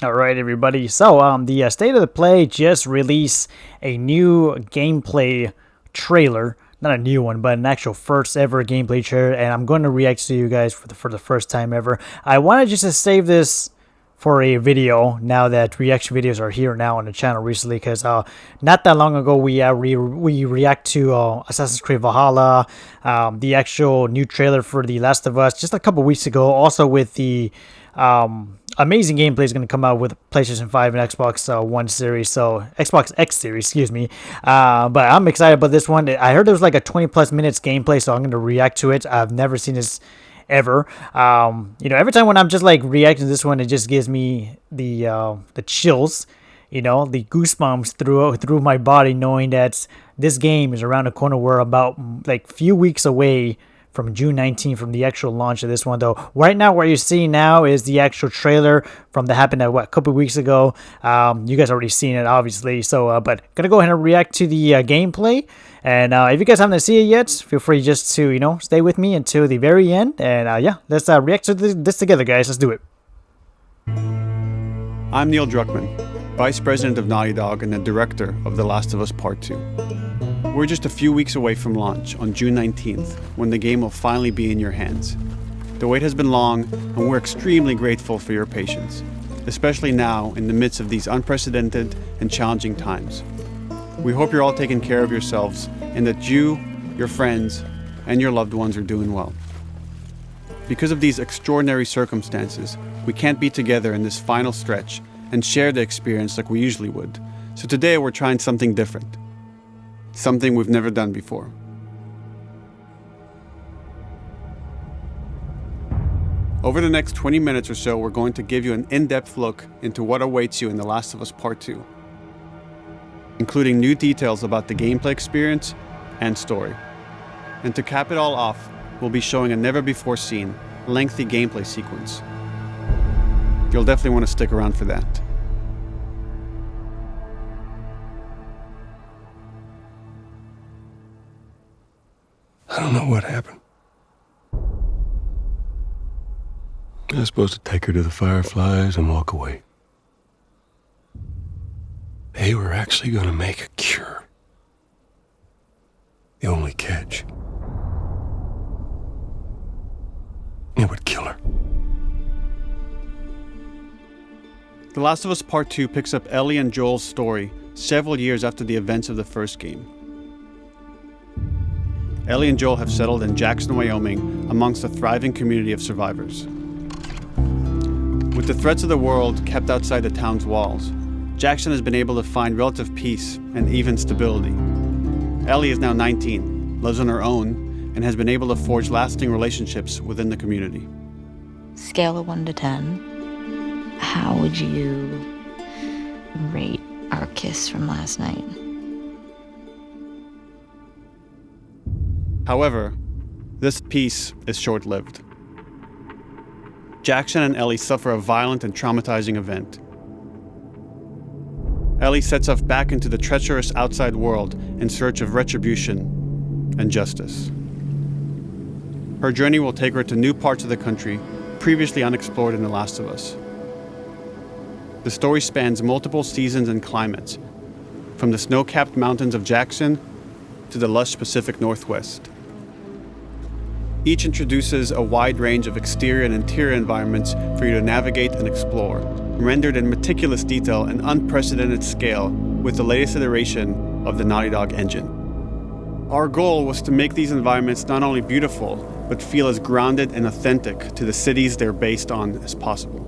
All right, everybody. So, the State of the Play just released a new gameplay trailer. Not a new one, but an actual first ever gameplay trailer, and I'm going to react to you guys for the first time ever. I wanted just to save this for a video now that reaction videos are here now on the channel recently, because not that long ago we react to Assassin's Creed Valhalla, the actual new trailer for The Last of Us just a couple weeks ago, also with the amazing gameplay is going to come out with PlayStation 5 and Xbox One series, so Xbox X series, excuse me. But I'm excited about this one. I heard there was like a 20 plus minutes gameplay, so I'm going to react to it. I've never seen this ever. Every time when I'm just like reacting to this one, it just gives me the chills, the goosebumps through my body, knowing that this game is around the corner. We're about like few weeks away from June 19th from the actual launch of this one. Though right now what you're seeing now is the actual trailer from that happened a couple weeks ago. You guys already seen it obviously, so but gonna go ahead and react to the gameplay. And if you guys haven't seen it yet, feel free just to stay with me until the very end. And yeah, let's react to this together, guys. Let's do it. I'm Neil Druckmann, Vice President of Naughty Dog and the Director of The Last of Us Part 2. We're just a few weeks away from launch on June 19th, when the game will finally be in your hands. The wait has been long, and we're extremely grateful for your patience, especially now in the midst of these unprecedented and challenging times. We hope you're all taking care of yourselves and that you, your friends, and your loved ones are doing well. Because of these extraordinary circumstances, we can't be together in this final stretch and share the experience like we usually would. So today we're trying something different. Something we've never done before. Over the next 20 minutes or so, we're going to give you an in-depth look into what awaits you in The Last of Us Part 2, including new details about the gameplay experience and story. And to cap it all off, we'll be showing a never-before-seen, lengthy gameplay sequence. You'll definitely want to stick around for that. I don't know what happened. I was supposed to take her to the Fireflies and walk away. They were actually going to make a cure. The only catch, it would kill her. The Last of Us Part 2 picks up Ellie and Joel's story several years after the events of the first game. Ellie and Joel have settled in Jackson, Wyoming, amongst a thriving community of survivors. With the threats of the world kept outside the town's walls, Jackson has been able to find relative peace and even stability. Ellie is now 19, lives on her own, and has been able to forge lasting relationships within the community. Scale of 1 to 10, how would you rate our kiss from last night? However, this peace is short-lived. Jackson and Ellie suffer a violent and traumatizing event. Ellie sets off back into the treacherous outside world in search of retribution and justice. Her journey will take her to new parts of the country previously unexplored in The Last of Us. The story spans multiple seasons and climates, from the snow-capped mountains of Jackson to the lush Pacific Northwest. Each introduces a wide range of exterior and interior environments for you to navigate and explore, rendered in meticulous detail and unprecedented scale with the latest iteration of the Naughty Dog engine. Our goal was to make these environments not only beautiful, but feel as grounded and authentic to the cities they're based on as possible.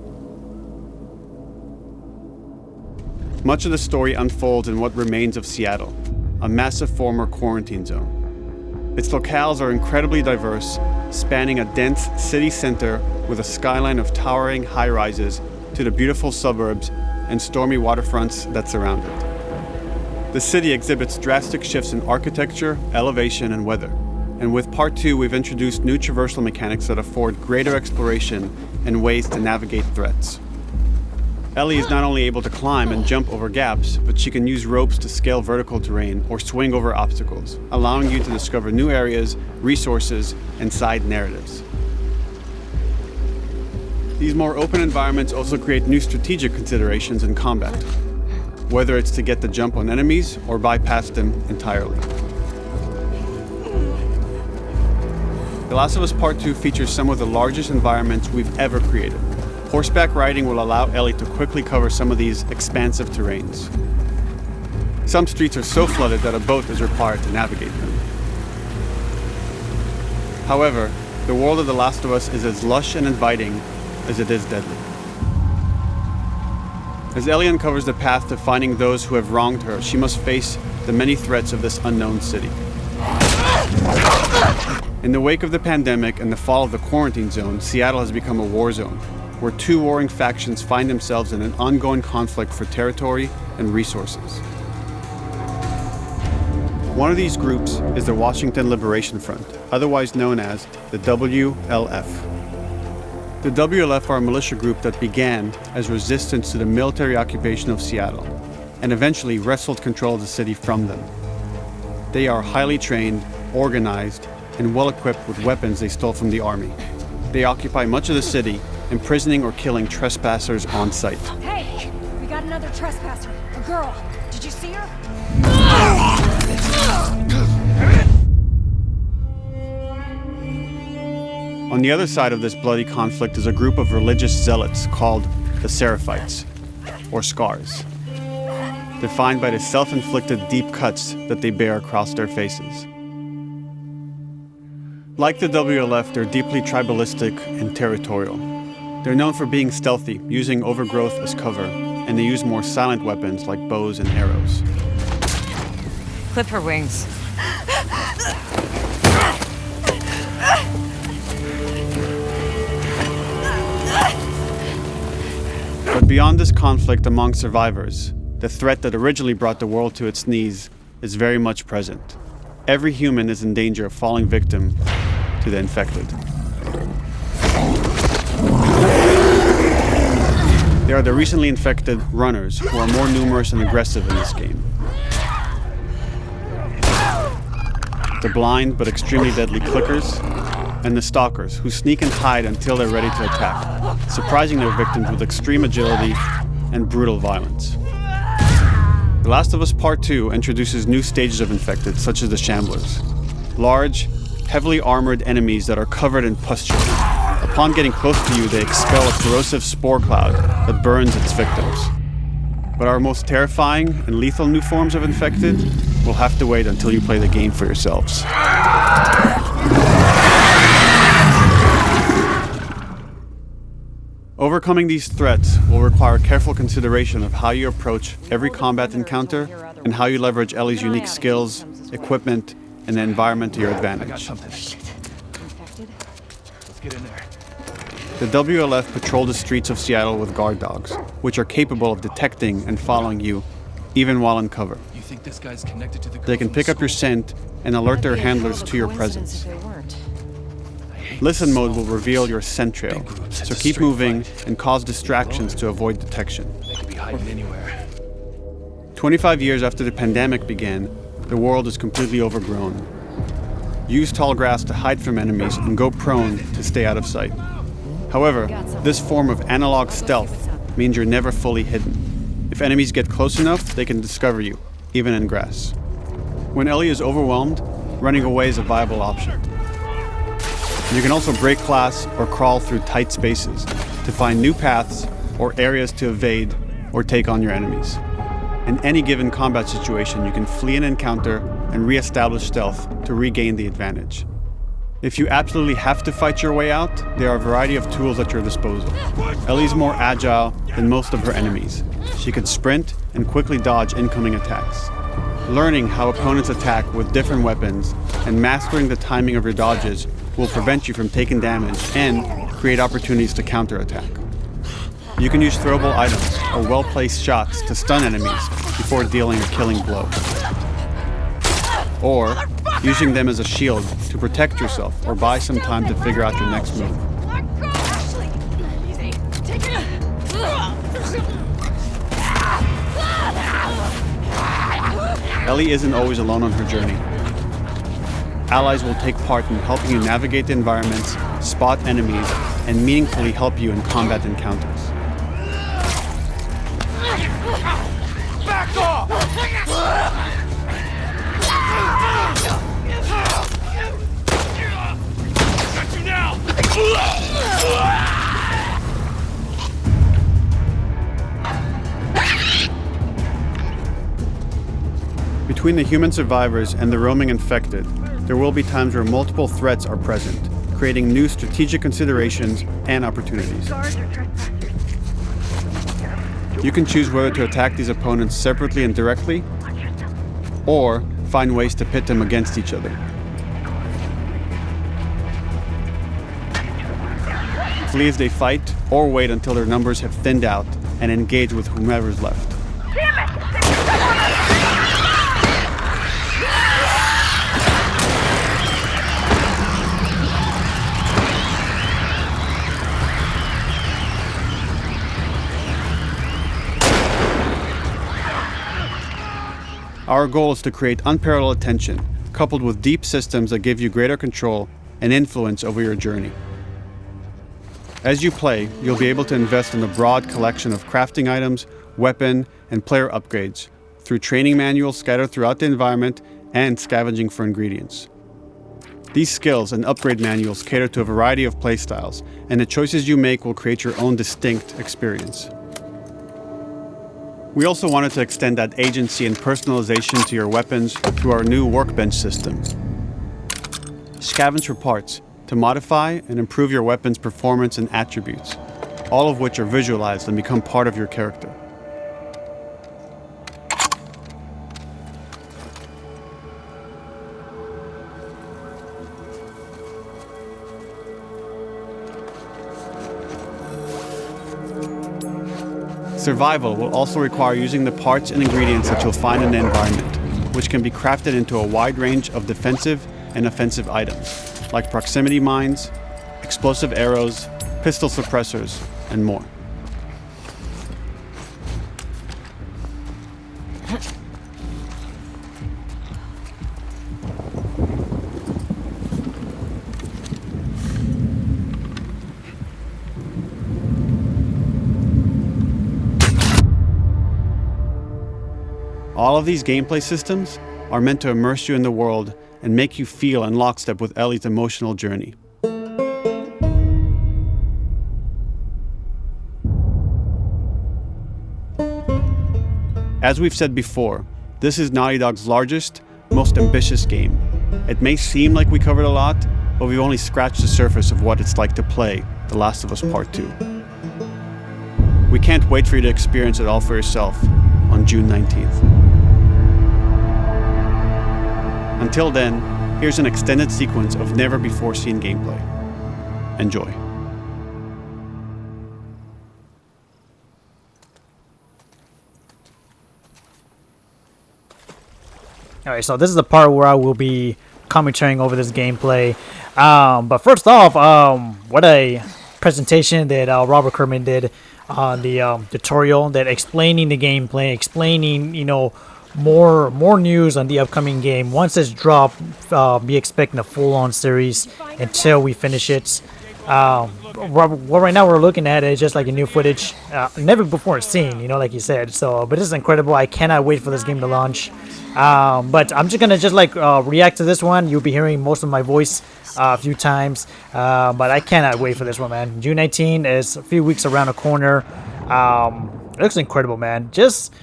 Much of the story unfolds in what remains of Seattle, a massive former quarantine zone. Its locales are incredibly diverse, spanning a dense city center with a skyline of towering high-rises to the beautiful suburbs and stormy waterfronts that surround it. The city exhibits drastic shifts in architecture, elevation, and weather. And with Part 2, we've introduced new traversal mechanics that afford greater exploration and ways to navigate threats. Ellie is not only able to climb and jump over gaps, but she can use ropes to scale vertical terrain or swing over obstacles, allowing you to discover new areas, resources, and side narratives. These more open environments also create new strategic considerations in combat, whether it's to get the jump on enemies or bypass them entirely. The Last of Us Part 2 features some of the largest environments we've ever created. Horseback riding will allow Ellie to quickly cover some of these expansive terrains. Some streets are so flooded that a boat is required to navigate them. However, the world of The Last of Us is as lush and inviting as it is deadly. As Ellie uncovers the path to finding those who have wronged her, she must face the many threats of this unknown city. In the wake of the pandemic and the fall of the quarantine zone, Seattle has become a war zone, where two warring factions find themselves in an ongoing conflict for territory and resources. One of these groups is the Washington Liberation Front, otherwise known as the WLF. The WLF are a militia group that began as resistance to the military occupation of Seattle, and eventually wrestled control of the city from them. They are highly trained, organized, and well-equipped with weapons they stole from the army. They occupy much of the city, imprisoning or killing trespassers on sight. Hey, we got another trespasser, a girl. Did you see her? On the other side of this bloody conflict is a group of religious zealots called the Seraphites, or Scars, defined by the self-inflicted deep cuts that they bear across their faces. Like the WLF, they're deeply tribalistic and territorial. They're known for being stealthy, using overgrowth as cover, and they use more silent weapons like bows and arrows. Clip her wings. But beyond this conflict among survivors, the threat that originally brought the world to its knees is very much present. Every human is in danger of falling victim to the infected. They are the recently infected runners, who are more numerous and aggressive in this game. The blind but extremely deadly clickers, and the stalkers, who sneak and hide until they're ready to attack, surprising their victims with extreme agility and brutal violence. The Last of Us Part 2 introduces new stages of infected, such as the Shamblers. Large, heavily armored enemies that are covered in pustule. Upon getting close to you, they expel a corrosive spore cloud that burns its victims. But our most terrifying and lethal new forms of infected will have to wait until you play the game for yourselves. Overcoming these threats will require careful consideration of how you approach every combat encounter and how you leverage Ellie's unique skills, equipment, and the environment to your advantage. Let's get in there. The WLF patrol the streets of Seattle with guard dogs, which are capable of detecting and following you, even while in cover. You think this guy's connected to the girl They can from pick the up your school? scent and alert their handlers to your presence. Listen mode will reveal your scent trail, so keep moving and cause distractions to avoid detection. They could be hiding anywhere. 25 years after the pandemic began, the world is completely overgrown. Use tall grass to hide from enemies and go prone to stay out of sight. However, this form of analog stealth means you're never fully hidden. If enemies get close enough, they can discover you, even in grass. When Ellie is overwhelmed, running away is a viable option. You can also break glass or crawl through tight spaces to find new paths or areas to evade or take on your enemies. In any given combat situation, you can flee an encounter and re-establish stealth to regain the advantage. If you absolutely have to fight your way out, there are a variety of tools at your disposal. Ellie's more agile than most of her enemies. She can sprint and quickly dodge incoming attacks. Learning how opponents attack with different weapons and mastering the timing of your dodges will prevent you from taking damage and create opportunities to counterattack. You can use throwable items or well-placed shots to stun enemies before dealing a killing blow. Or using them as a shield to protect yourself or buy some time to figure out your next move. Ellie isn't always alone on her journey. Allies will take part in helping you navigate the environments, spot enemies, and meaningfully help you in combat encounters. Back off! Got you now! Between the human survivors and the roaming infected, there will be times where multiple threats are present, creating new strategic considerations and opportunities. You can choose whether to attack these opponents separately and directly, or find ways to pit them against each other. Flee as they fight, or wait until their numbers have thinned out and engage with whomever's left. Our goal is to create unparalleled tension, coupled with deep systems that give you greater control and influence over your journey. As you play, you'll be able to invest in a broad collection of crafting items, weapon, and player upgrades through training manuals scattered throughout the environment and scavenging for ingredients. These skills and upgrade manuals cater to a variety of playstyles, and the choices you make will create your own distinct experience. We also wanted to extend that agency and personalization to your weapons through our new workbench system. Scavenge for parts to modify and improve your weapon's performance and attributes, all of which are visualized and become part of your character. Survival will also require using the parts and ingredients that you'll find in the environment, which can be crafted into a wide range of defensive and offensive items, like proximity mines, explosive arrows, pistol suppressors, and more. All of these gameplay systems are meant to immerse you in the world and make you feel in lockstep with Ellie's emotional journey. As we've said before, this is Naughty Dog's largest, most ambitious game. It may seem like we covered a lot, but we've only scratched the surface of what it's like to play The Last of Us Part 2. We can't wait for you to experience it all for yourself on June 19th. Until then, here's an extended sequence of never-before-seen gameplay. Enjoy. Alright, so this is the part where I will be commentating over this gameplay. But first off, what a presentation that Robert Kerman did on the tutorial, that explaining the gameplay, explaining, you know, more news on the upcoming game. Once it's dropped, be expecting a full-on series until we finish it. What right now we're looking at is just like a new footage, never before seen, you know, like you said. So, but this is incredible. I cannot wait for this game to launch. But I'm just gonna react to this one. You'll be hearing most of my voice a few times, but I cannot wait for this one, man. June 19 is a few weeks around the corner. It looks incredible, man. Just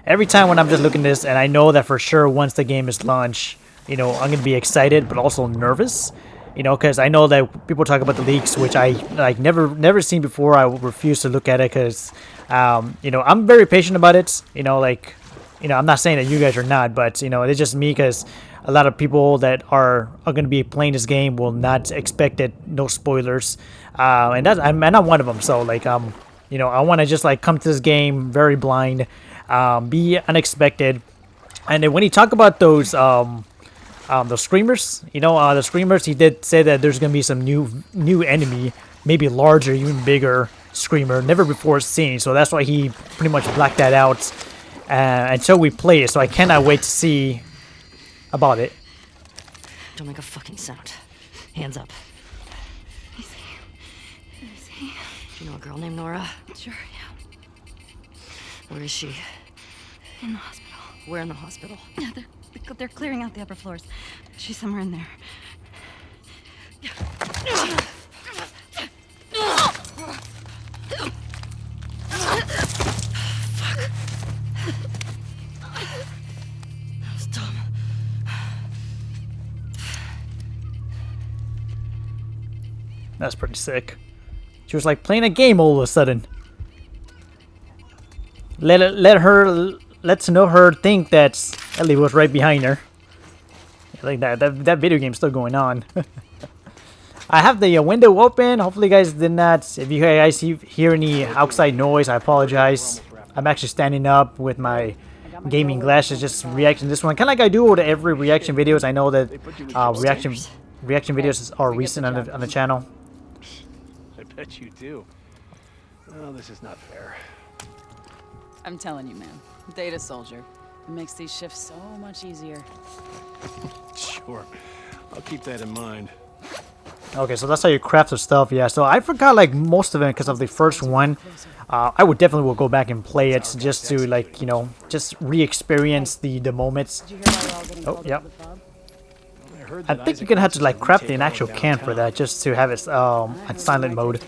every time when I'm just looking at this, and I know that for sure once the game is launched, you know, I'm gonna be excited but also nervous, you know, because I know that people talk about the leaks, which I like never seen before. I refuse to look at it because you know, I'm very patient about it, you know, like, you know, I'm not saying that you guys are not, but, you know, it's just me, because a lot of people that are going to be playing this game will not expect it, no spoilers, and I'm not one of them. So, like, you know, I want to just like come to this game very blind, be unexpected. And then when he talked about those the screamers, you know, the screamers, he did say that there's going to be some new enemy, maybe larger, even bigger screamer, never before seen. So that's why he pretty much blacked that out until we play it. So I cannot wait to see about it. Don't make a fucking sound. Hands up. okay? Do you know a girl named Nora? Sure, yeah. Where is she? In the hospital. Where in the hospital? Yeah, they're clearing out the upper floors. She's somewhere in there. That was dumb. That's pretty sick. She was like playing a game all of a sudden. Let's know her think that Ellie was right behind her. Like that video game's still going on. I have the window open. Hopefully you guys did not. If you guys hear any outside noise, I apologize. I'm actually standing up with my gaming glasses, just reacting to this one. Kind of like I do with every reaction videos. I know that reaction videos are recent on the channel. I bet you do. Oh, this is not fair. I'm telling you, man. Data soldier. It makes these shifts so much easier. Sure. I'll keep that in mind. Okay, so that's how you craft the stuff. Yeah, so I forgot like most of it because of the first one. I would definitely will go back and play it just to like, you know, just re-experience the moments. Oh, yeah. I think you're gonna have to like craft an actual can for that just to have it at silent mode.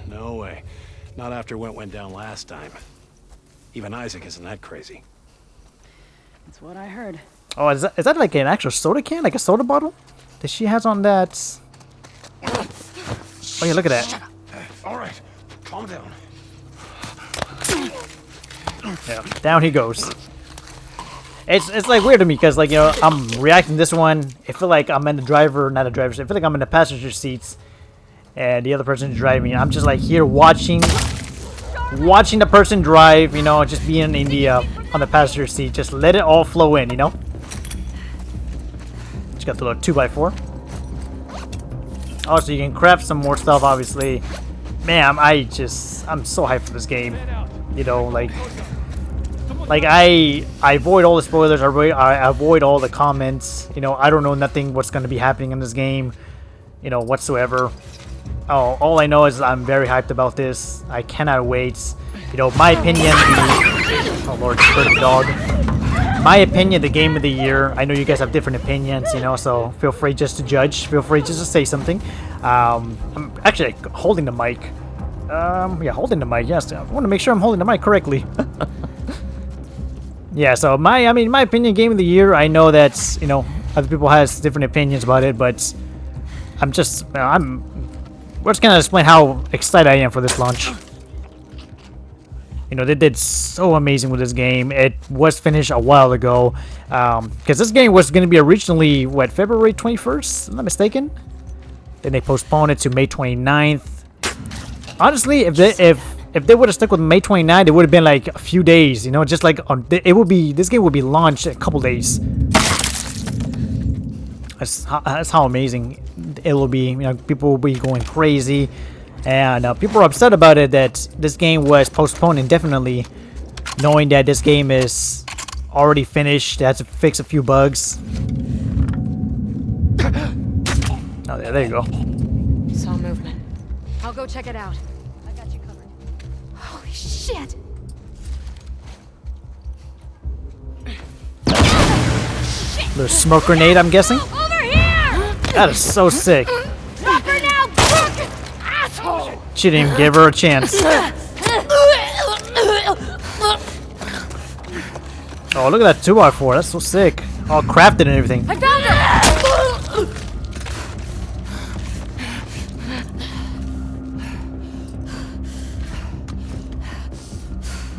No way. Not after what went down last time. Even Isaac isn't that crazy. That's what I heard. Oh, is that like an actual soda can? Like a soda bottle? That she has on that... Oh yeah, look at that. All right, calm down. Yeah, down he goes. It's like weird to me because like, you know, I'm reacting to this one. I feel like I'm in the driver, not a driver. I feel like I'm in the passenger seats, and the other person is driving. I'm just like here watching the person drive. You know, just being in the on the passenger seat. Just let it all flow in. You know. Just got the little 2x4. Oh, so you can craft some more stuff, obviously. Man, I'm so hyped for this game. You know, like I avoid all the spoilers. I avoid all the comments. You know, I don't know nothing what's going to be happening in this game, you know, whatsoever. Oh, all I know is I'm very hyped about this. I cannot wait. You know, my opinion. Oh Lord, the dog. My opinion, the game of the year. I know you guys have different opinions, you know, so feel free just to judge. Feel free just to say something. I'm actually holding the mic. Yeah, holding the mic. Yes, I want to make sure I'm holding the mic correctly. Yeah, so my opinion, game of the year. I know that, you know, other people has different opinions about it, but we're just gonna explain how excited I am for this launch. You know, they did so amazing with this game. It was finished a while ago, because this game was going to be originally, what, February 21st? I'm not mistaken. Then they postponed it to May 29th. Honestly, if they would have stuck with May 29th, it would have been like a few days. You know, just like this game would be launched in a couple days. That's how amazing it will be. You know, people will be going crazy. And people are upset about it that this game was postponed indefinitely, knowing that this game is already finished. They had to fix a few bugs. Oh, there you go. Saw movement. I'll go check it out. I got you covered. Holy shit! Little smoke grenade, I'm guessing. Over here! That is so sick. Drop her now, crook! Asshole! She didn't even give her a chance. Oh, look at that 2x4. That's so sick. All crafted and everything. I found her!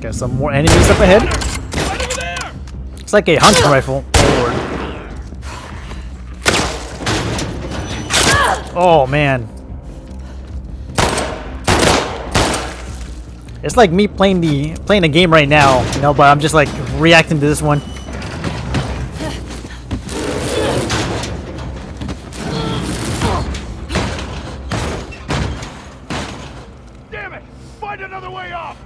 Got some more enemies up ahead. It's like a hunting rifle. Oh man. It's like me playing a game right now, you know, but I'm just like reacting to this one. Damn it! Find another way off!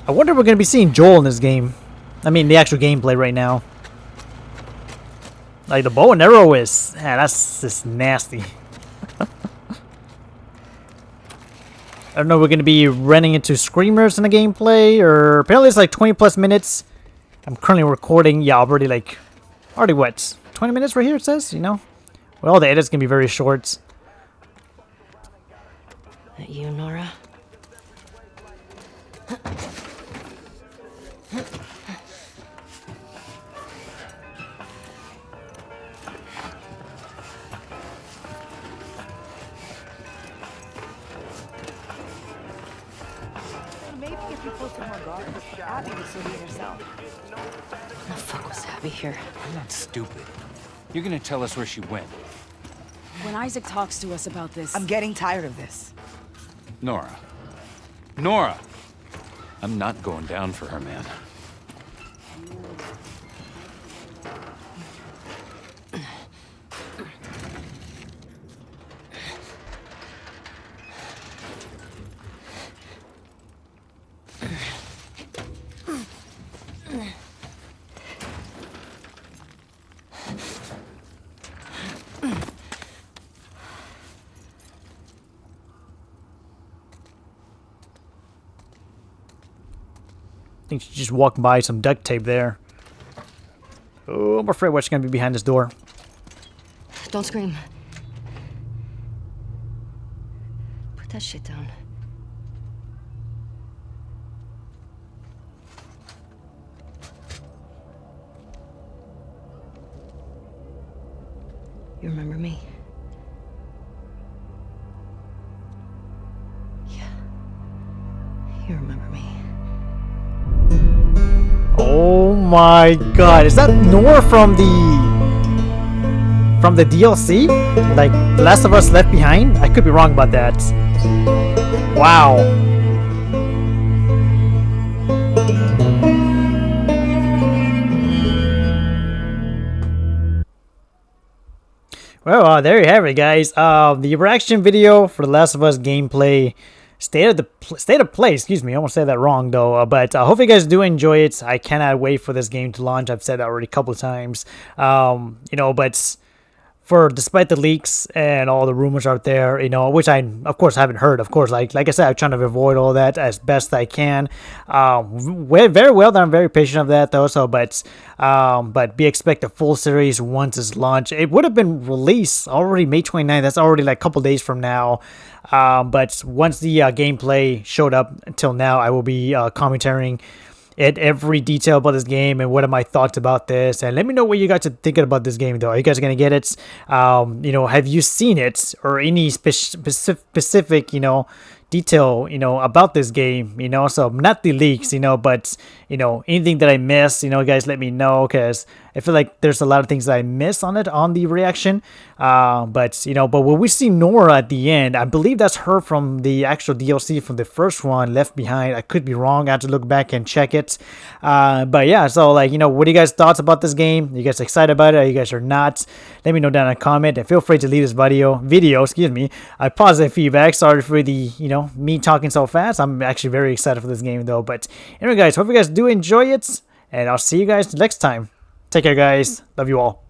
I wonder if we're gonna be seeing Joel in this game. I mean, the actual gameplay right now. Like the bow and arrow is, man, that's just nasty. I don't know, we're going to be running into screamers in the gameplay, or apparently it's like 20 plus minutes. I'm currently recording, yeah, already what, 20 minutes right here it says, you know? Well, the edit's going to be very short. That you, Nora? Maybe if you posted more guards, Abby would still be herself. When the fuck was Abby here? I'm not stupid. You're gonna tell us where she went. When Isaac talks to us about this... I'm getting tired of this. Nora. Nora! I'm not going down for her, man. I think she just walked by some duct tape there. Oh, I'm afraid what's going to be behind this door. Don't scream. Put that shit down. You remember me? Yeah. You remember me. Oh my god, is that Nora from the DLC? Like The Last of Us Left Behind? I could be wrong about that. Wow. Well, there you have it, guys. The reaction video for The Last of Us gameplay. State of play, excuse me. I almost said that wrong though. But I hope you guys do enjoy it. I cannot wait for this game to launch. I've said that already a couple of times. You know, but despite the leaks and all the rumors out there, you know, which I of course haven't heard. Of course, like I said, I'm trying to avoid all that as best I can. Very well that I'm very patient of that though. So, but be expect a full series once it's launched. It would have been released already May 29th. That's already like a couple days from now. But once the gameplay showed up until now, I will be commentating at every detail about this game and what are my thoughts about this. And let me know what you guys are thinking about this game, though. Are you guys gonna get it? You know, have you seen it or any specific, you know, detail, you know, about this game? You know, so not the leaks, you know, but you know, anything that I missed, you know, guys, let me know, because I feel like there's a lot of things that I missed on the reaction. But you know, but when we see Nora at the end, I believe that's her from the actual DLC from the first one, Left Behind. I could be wrong. I have to look back and check it. But yeah, so like, you know, what are you guys' thoughts about this game? Are you guys excited about it? Are you guys are not? Let me know down in a comment, and feel free to leave this video, excuse me, positive feedback. Sorry for the, you know, me talking so fast. I'm actually very excited for this game though. But anyway, guys, hope you guys do enjoy it, and I'll see you guys next time. Take care, guys. Love you all.